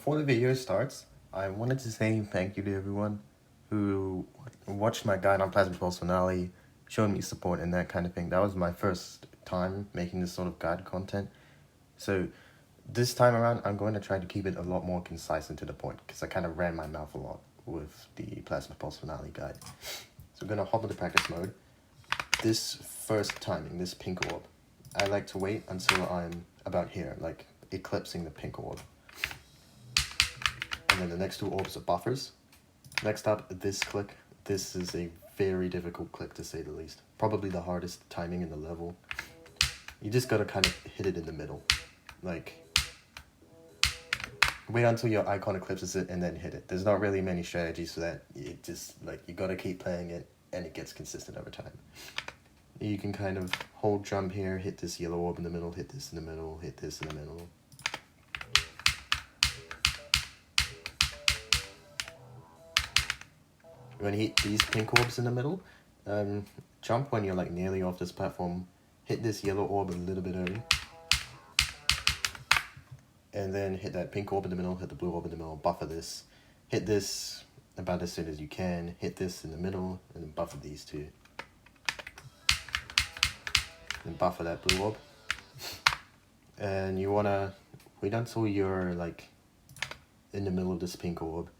before the video starts, I wanted to say thank you to everyone who watched my guide on Plasma Pulse finale, showed me support and that kind of thing. That was my first time making this sort of guide content. So this time around, I'm going to try to keep it a lot more concise and to the point, because I kind of ran my mouth a lot with the Plasma Pulse finale guide. So I'm going to hop into practice mode. This first timing, this pink orb, I like to wait until I'm about here, like eclipsing the pink orb. And then the next two orbs are buffers. Next up, this click. This is a very difficult click to say the least. Probably the hardest timing in the level. You just gotta kind of hit it in the middle. Like, wait until your icon eclipses it and then hit it. There's not really many strategies for that. It just, like, you gotta keep playing it and it gets consistent over time. You can kind of hold jump here, hit this yellow orb in the middle, hit this in the middle, hit this in the middle. When you hit these pink orbs in the middle, jump when you're like nearly off this platform, hit this yellow orb a little bit early, and then hit that pink orb in the middle, hit the blue orb in the middle, buffer this, hit this about as soon as you can, hit this in the middle, and then buffer these two. And buffer that blue orb. And you wanna wait until you're like in the middle of this pink orb,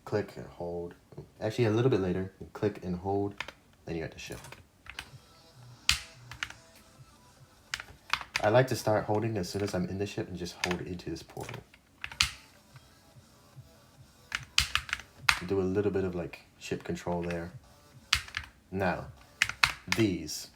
click and hold. Actually, a little bit later, click and hold, then you have to shift. I like to start holding as soon as I'm in the ship and just hold into this portal. Do a little bit of like ship control there. Now, these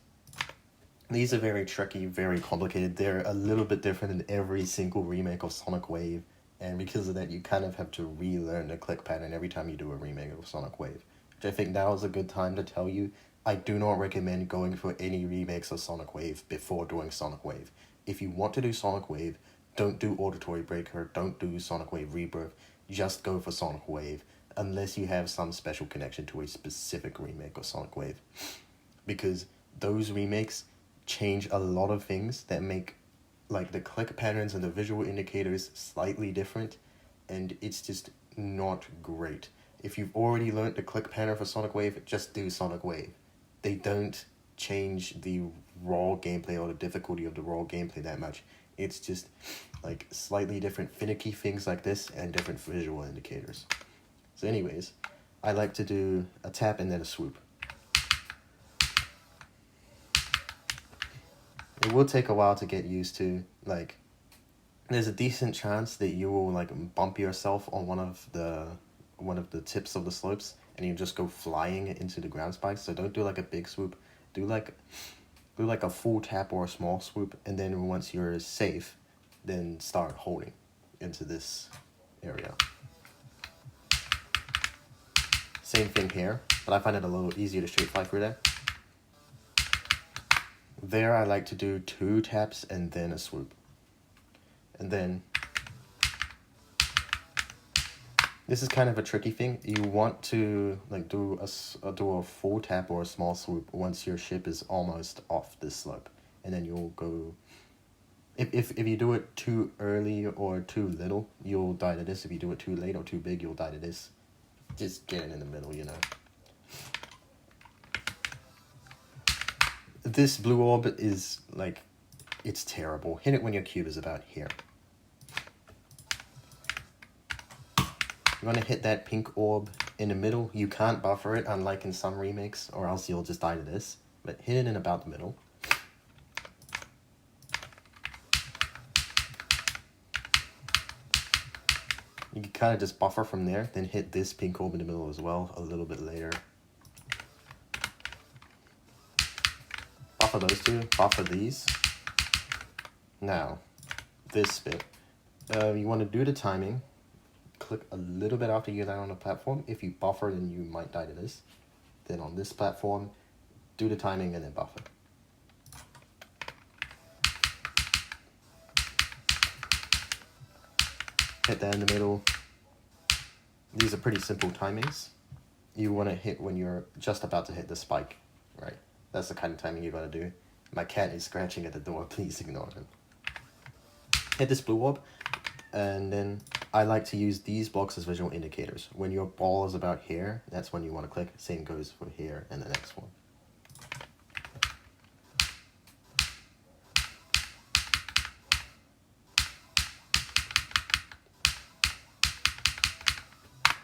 are very tricky, very complicated. They're a little bit different in every single remake of Sonic Wave. And because of that, you kind of have to relearn the click pattern every time you do a remake of Sonic Wave. Which I think now is a good time to tell you, I do not recommend going for any remakes of Sonic Wave before doing Sonic Wave. If you want to do Sonic Wave, don't do Auditory Breaker, don't do Sonic Wave Rebirth, just go for Sonic Wave, unless you have some special connection to a specific remake of Sonic Wave. Because those remakes change a lot of things that make like the click patterns and the visual indicators slightly different, and it's just not great. If you've already learned the click pattern for Sonic Wave, just do Sonic Wave. They don't change the raw gameplay or the difficulty of the raw gameplay that much. It's just like slightly different finicky things like this and different visual indicators. So anyways, I like to do a tap and then a swoop. It will take a while to get used to. Like, there's a decent chance that you will like bump yourself on one of the tips of the slopes and you just go flying into the ground spikes. So don't do like a big swoop. Do like a full tap or a small swoop, and then once you're safe, then start holding into this area. Same thing here, but I find it a little easier to straight fly through there. There I like to do 2 taps and then a swoop. And then, this is kind of a tricky thing. You want to like do a full tap or a small swoop once your ship is almost off this slope. And then you'll go, if you do it too early or too little, you'll die to this. If you do it too late or too big, you'll die to this. Just get it in the middle, you know. This blue orb is like, it's terrible. Hit it when your cube is about here. You're gonna hit that pink orb in the middle. You can't buffer it, unlike in some remakes, or else you'll just die to this. But hit it in about the middle. You can kind of just buffer from there, then hit this pink orb in the middle as well, a little bit later. Buffer those two, buffer these. Now, this bit. You want to do the timing. Click a little bit after you land on the platform. If you buffer, then you might die to this. Then on this platform, do the timing and then buffer. Hit that in the middle. These are pretty simple timings. You want to hit when you're just about to hit the spike, right? That's the kind of timing you gotta do. My cat is scratching at the door, please ignore him. Hit this blue orb, and then I like to use these blocks as visual indicators. When your ball is about here, that's when you want to click. Same goes for here and the next one.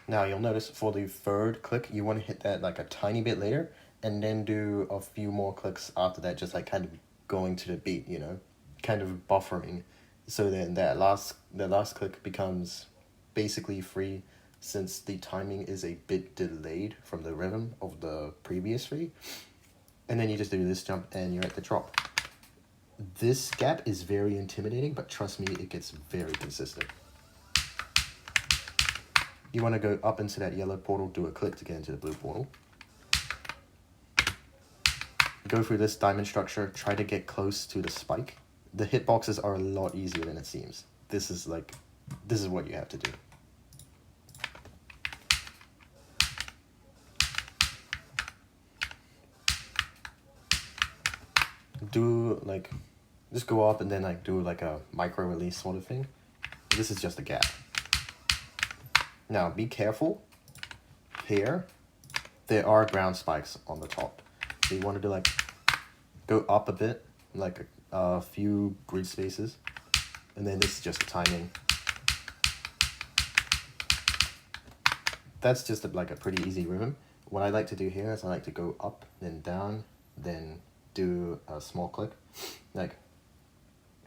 Now you'll notice for the third click, you want to hit that like a tiny bit later, and then do a few more clicks after that, just like kind of going to the beat, you know, kind of buffering. So then the last click becomes basically free, since the timing is a bit delayed from the rhythm of the previous three. And then you just do this jump and you're at the drop. This gap is very intimidating, but trust me, it gets very consistent. You want to go up into that yellow portal, do a click to get into the blue portal. Go through this diamond structure, try to get close to the spike. The hitboxes are a lot easier than it seems. This is what you have to do. Just go up and then like do like a micro release sort of thing. This is just a gap. Now be careful. Here, there are ground spikes on the top. So you want to do like, go up a bit, like a few grid spaces. And then this is just the timing. That's just like a pretty easy rhythm. What I like to do here is I like to go up, then down, then do a small click. Like,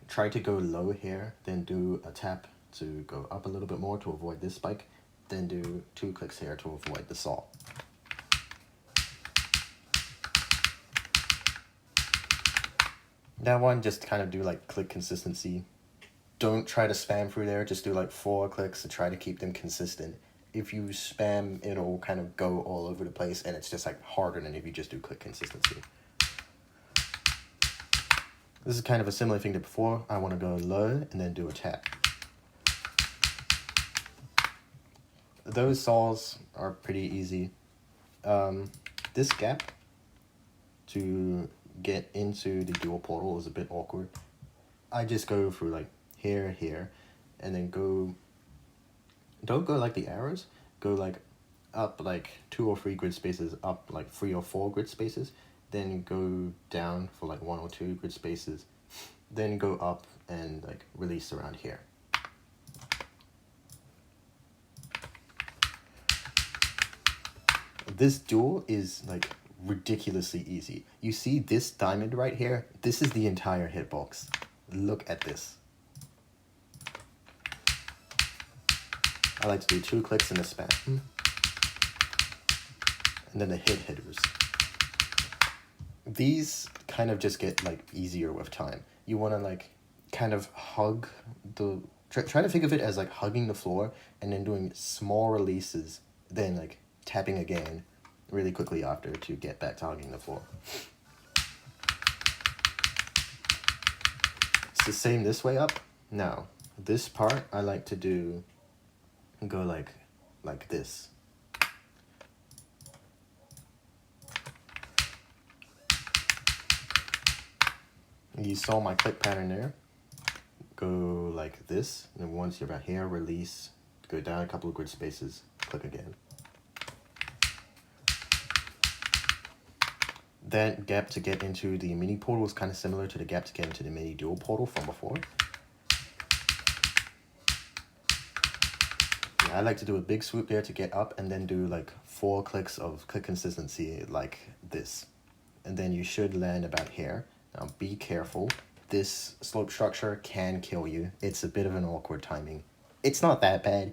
try to go low here, then do a tap to go up a little bit more to avoid this spike. Then do 2 clicks here to avoid the saw. That one, just kind of do like click consistency. Don't try to spam through there, just do like 4 clicks to try to keep them consistent. If you spam, it'll kind of go all over the place, and it's just like harder than if you just do click consistency. This is kind of a similar thing to before. I want to go low and then do a tap. Those saws are pretty easy. This gap to get into the dual portal is a bit awkward. I just go through like here, and then don't go like the arrows, go like up like 2 or 3 grid spaces, up like 3 or 4 grid spaces, then go down for like 1 or 2 grid spaces, then go up and like release around here. This duel is like ridiculously easy. You see this diamond right here? This is the entire hitbox. Look at this. I like to do 2 clicks in the spam. And then the hitters. These kind of just get like easier with time. You want to like kind of hug the... Try to think of it as like hugging the floor and then doing small releases, then like tapping again really quickly after to get back to hugging the floor. It's the same this way up. Now, this part I like to do, go like this. You saw my click pattern there. Go like this, and then once you're about here, release, go down a couple of grid spaces, click again. That gap to get into the mini portal is kind of similar to the gap to get into the mini dual portal from before. Yeah, I like to do a big swoop there to get up and then do like 4 clicks of click consistency like this. And then you should land about here. Now be careful. This slope structure can kill you. It's a bit of an awkward timing. It's not that bad.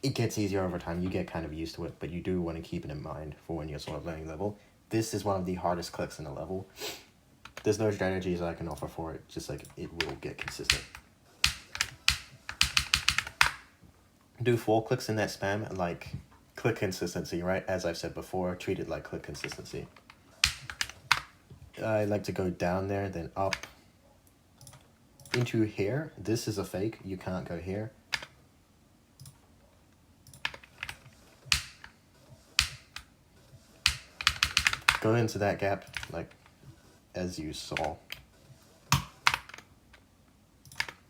It gets easier over time. You get kind of used to it, but you do want to keep it in mind for when you're sort of learning level. This is one of the hardest clicks in the level. There's no strategies I can offer for it. Just like it will get consistent. Do 4 clicks in that spam and like click consistency, right? As I've said before, treat it like click consistency. I like to go down there, then up into here. This is a fake. You can't go here. Go into that gap, like as you saw.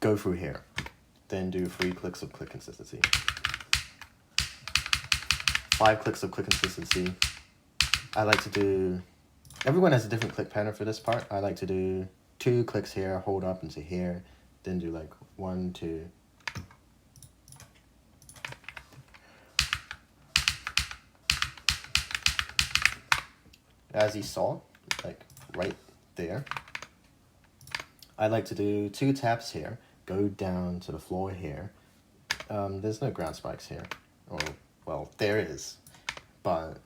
Go through here. then do 3 clicks of click consistency. 5 clicks of click consistency. I like to do, everyone has a different click pattern for this part. I like to do 2 clicks here, hold up into here, then do like 1, 2. As you saw, like right there, I like to do 2 taps here, go down to the floor here. There's no ground spikes here. Or, well, there is. But,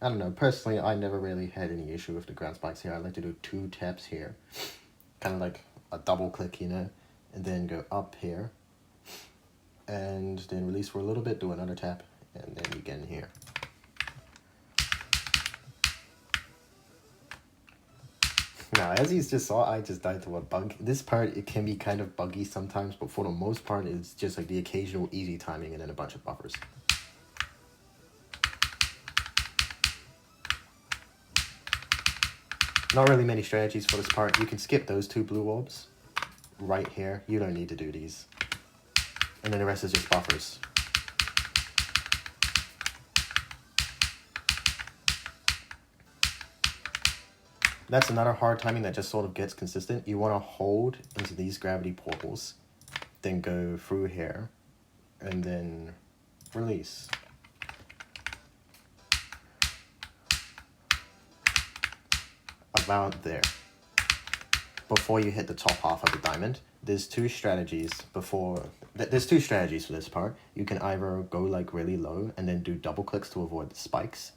I don't know, personally, I never really had any issue with the ground spikes here. I like to do 2 taps here. Kind of like a double click, you know? And then go up here. And then release for a little bit, do another tap, and then you get in here. Now, as you just saw, I just died to a bug. This part, it can be kind of buggy sometimes, but for the most part, it's just like the occasional easy timing and then a bunch of buffers. Not really many strategies for this part. You can skip those 2 blue orbs right here. You don't need to do these. And then the rest is just buffers. That's another hard timing that just sort of gets consistent. You want to hold into these gravity portals, then go through here, and then release. About there. Before you hit the top half of the diamond, there's 2 strategies before. There's 2 strategies for this part. You can either go like really low and then do double clicks to avoid the spikes,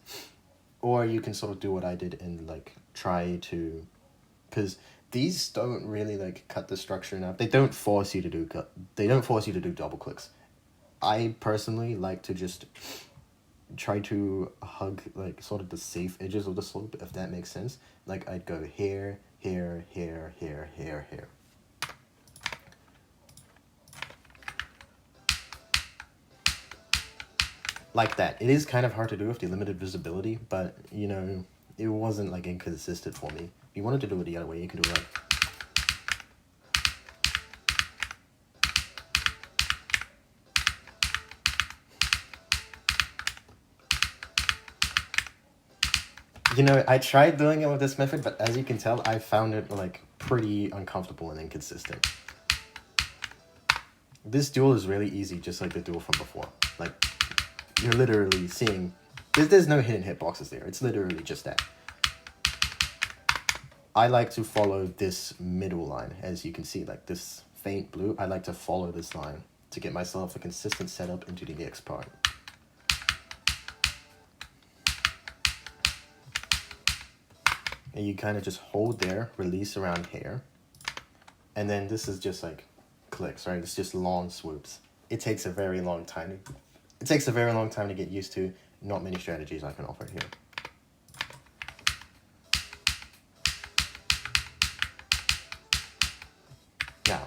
or you can sort of do what I did and like try to, because these don't really like cut the structure enough. They don't force you to do double clicks. I personally like to just try to hug like sort of the safe edges of the slope, if that makes sense. Like I'd go here, here, here, here, here, here. Like that. It is kind of hard to do with the limited visibility, but you know, it wasn't like inconsistent for me. If you wanted to do it the other way, you can do it like you know, I tried doing it with this method, but as you can tell, I found it like pretty uncomfortable and inconsistent. This duel is really easy, just like the duel from before. Like, you're literally seeing, there's no hidden hitboxes there. It's literally just that. I like to follow this middle line, as you can see, like this faint blue. I like to follow this line to get myself a consistent setup into the next part. And you kind of just hold there, release around here. And then this is just like clicks, right? It's just long swoops. It takes a very long time. It takes a very long time to get used to. Not many strategies I can offer here. Now,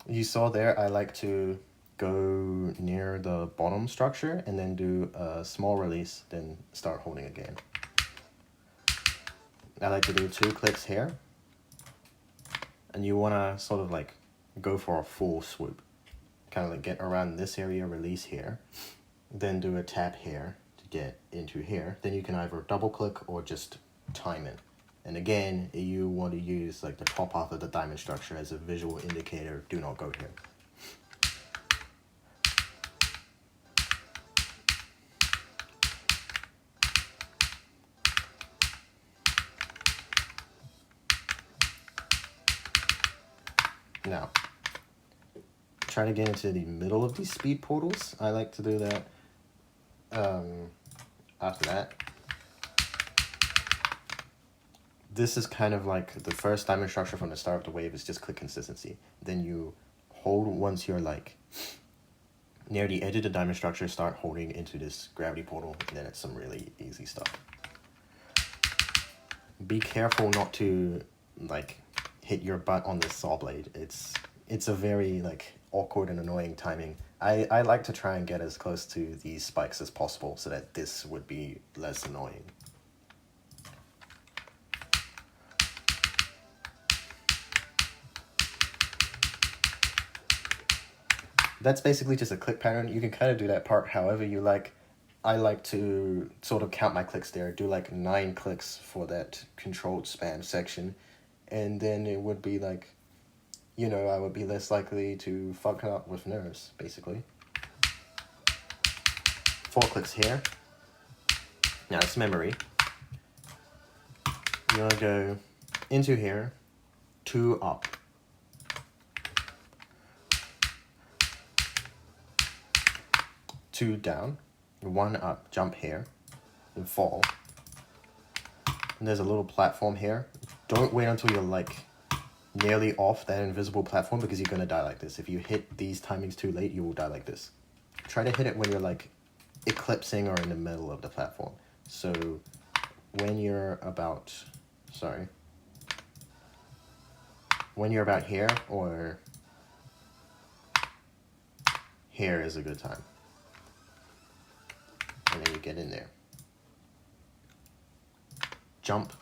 you saw there, I like to go near the bottom structure and then do a small release, then start holding again. I like to do 2 clicks here, and you want to sort of like go for a full swoop, kind of like get around this area, release here, then do a tap here to get into here. Then you can either double click or just time it. And again, you want to use like the top half of the diamond structure as a visual indicator. Do not go here. Now, try to get into the middle of these speed portals. I like to do that after that. This is kind of like the first diamond structure from the start of the wave is just click consistency. Then you hold once you're like near the edge of the diamond structure, start holding into this gravity portal, and then it's some really easy stuff. Be careful not to like hit your butt on this saw blade. It's a very like awkward and annoying timing. I like to try and get as close to these spikes as possible so that this would be less annoying. that's basically just a click pattern. You can kind of do that part however you like. I like to sort of count my clicks there, do like 9 clicks for that controlled spam section, and then it would be like, you know, I would be less likely to fuck up with nerves, basically. 4 clicks here. Now it's memory. You want to go into here, 2 up. 2 down, 1 up, jump here, and fall. And there's a little platform here. Don't wait until you're like nearly off that invisible platform because you're gonna die like this. If you hit these timings too late, you will die like this. Try to hit it when you're like eclipsing or in the middle of the platform. So when you're about, when you're about here or here is a good time. And then you get in there. Jump.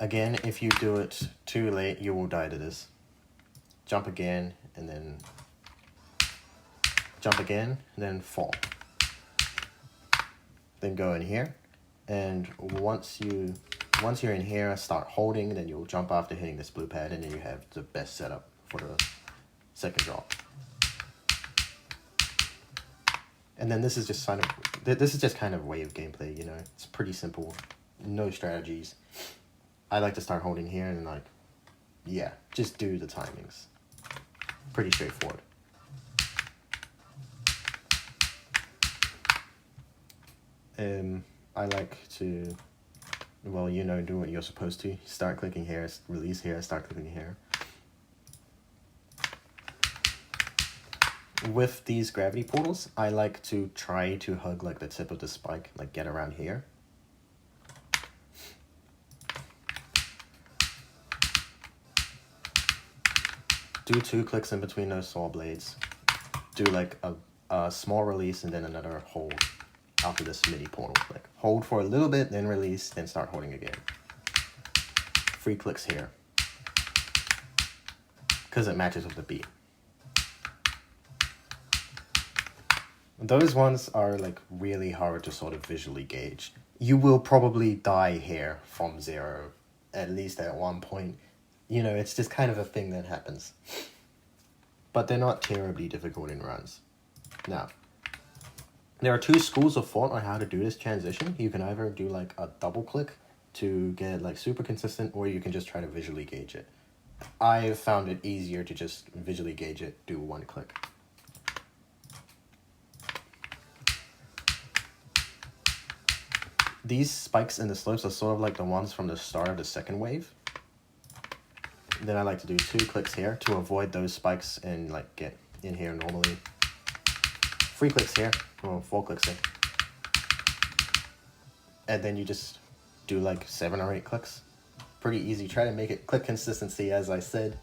Again, if you do it too late, you will die to this. Jump again, and then jump again, and then fall. Then go in here, and once you're in here, start holding, then you'll jump after hitting this blue pad, and then you have the best setup for the second drop. And then this is just kind of wave gameplay, you know. It's pretty simple, no strategies. I like to start holding here and like, yeah, just do the timings. Pretty straightforward. I like to, well, you know, do what you're supposed to. Start clicking here, release here, start clicking here. With these gravity portals, I like to try to hug like the tip of the spike, like get around here. Do 2 clicks in between those saw blades. Do like a small release and then another hold after this mini portal. Like hold for a little bit, then release, then start holding again. 3 clicks here. Because it matches with the beat. Those ones are like really hard to sort of visually gauge. You will probably die here from 0, at least at one point. You know, it's just kind of a thing that happens. But they're not terribly difficult in runs. Now, there are 2 schools of thought on how to do this transition. You can either do like a double click to get like super consistent, or you can just try to visually gauge it. I found it easier to just visually gauge it, do 1 click. These spikes in the slopes are sort of like the ones from the start of the second wave. Then I like to do 2 clicks here to avoid those spikes and like get in here normally. 3 clicks here, or 4 clicks here. And then you just do like 7 or 8 clicks. Pretty easy. Try to make it click consistency, as I said.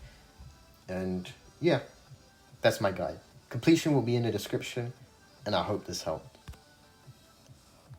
And yeah, that's my guide. Completion will be in the description, and I hope this helped.